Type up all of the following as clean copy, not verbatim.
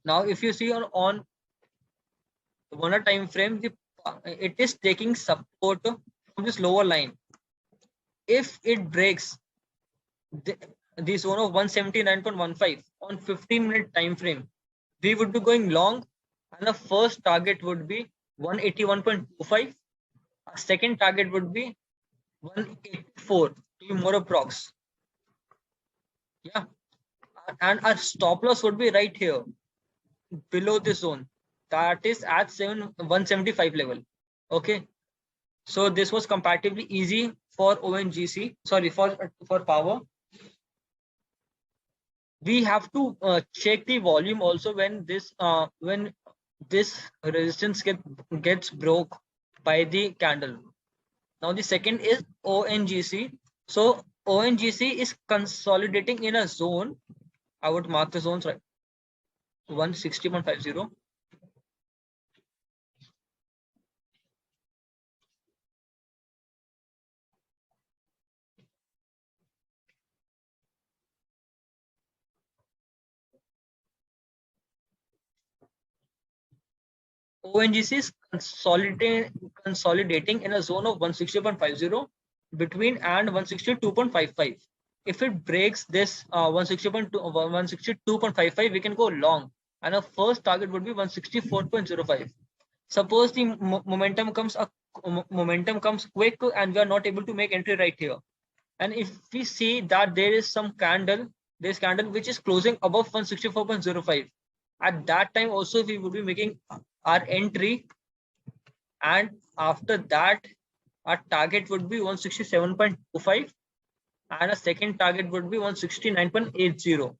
Now if you see on 1 hour time frame, it is taking support from this lower line. If it breaks the zone of 179.15 on 15-minute time frame, we would be going long, and the first target would be 181.25. Our second target would be 184 to be more approx. Yeah, and our stop loss would be right here below this zone, that is at 175 level. Okay, so this was comparatively easy for ONGC, sorry, for power. We have to check the volume also when this resistance gets broke by the candle. Now the second is ONGC. So ONGC is consolidating in a zone. I would mark the zones right. 160.50. ONGC is consolidating in a zone of 160.50 between and 162.55. If it breaks this 162.55, we can go long, and our first target would be 164.05. Suppose the momentum comes quick and we are not able to make entry right here, and if we see that there is some candle, this candle which is closing above 164.05, at that time also we would be making our entry, and after that our target would be 167.25 and a second target would be 169.80.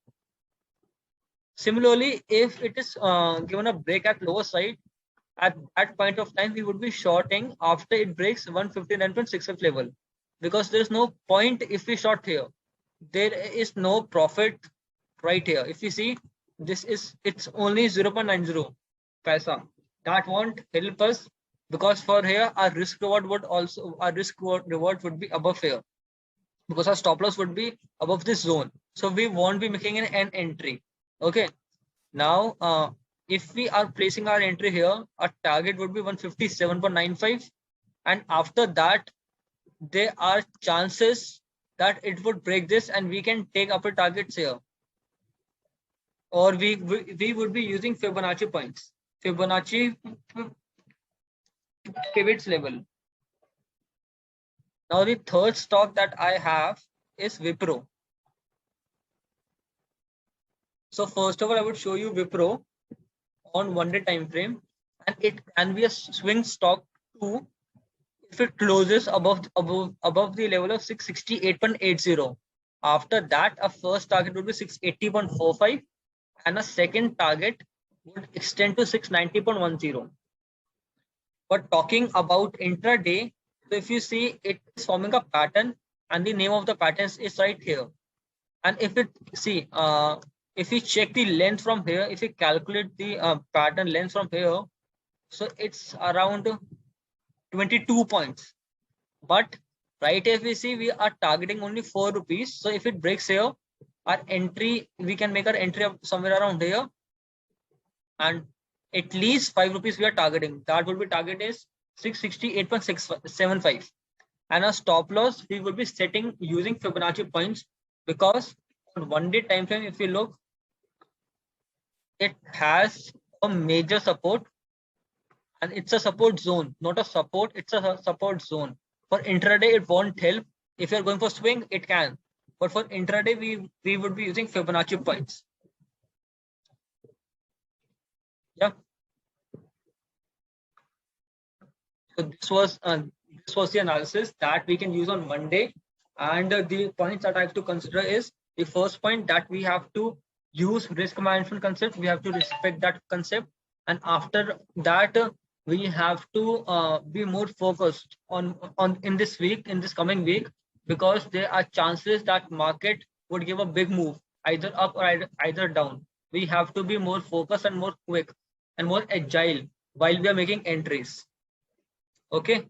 Similarly, if it is given a break at lower side, at that point of time we would be shorting after it breaks 159.65 level, because there is no point if we short here. There is no profit right here. If you see, it's only 0.90 paisa. That won't help us, because for here our risk reward would be above here, because our stop loss would be above this zone, so we won't be making an entry. Okay, now if we are placing our entry here, our target would be 157.95, and after that there are chances that it would break this and we can take upper targets here, or we would be using Fibonacci points, Fibonacci pivots level. Now the third stock that I have is Wipro. So first of all, I would show you Wipro on 1 day time frame, and it can be a swing stock too if it closes above the level of 668.80. After that, a first target would be 680.45 and a second target would extend to 690.10. But talking about intraday, so if you see, it is forming a pattern and the name of the pattern is right here. And if it see, if we check the length from here, if we calculate the pattern length from here, so it's around 22 points. But right, if we see, we are targeting only 4 rupees. So if it breaks here, our entry, we can make our entry up somewhere around here, and at least 5 rupees we are targeting. That would be target is 668.675, and our stop loss we will be setting using Fibonacci points, because on 1 day time frame, if you look, it has a major support, and it's a support zone, not a support, it's a support zone. For intraday, it won't help. If you're going for swing, it can, but for intraday, we would be using Fibonacci points. Yeah. So this was the analysis that we can use on Monday, and the points that I have to consider is, the first point, that we have to use risk management concept. We have to respect that concept, and after that, we have to be more focused on in this coming week, because there are chances that market would give a big move, either up or either down. We have to be more focused and more quick and more agile while we are making entries. Okay.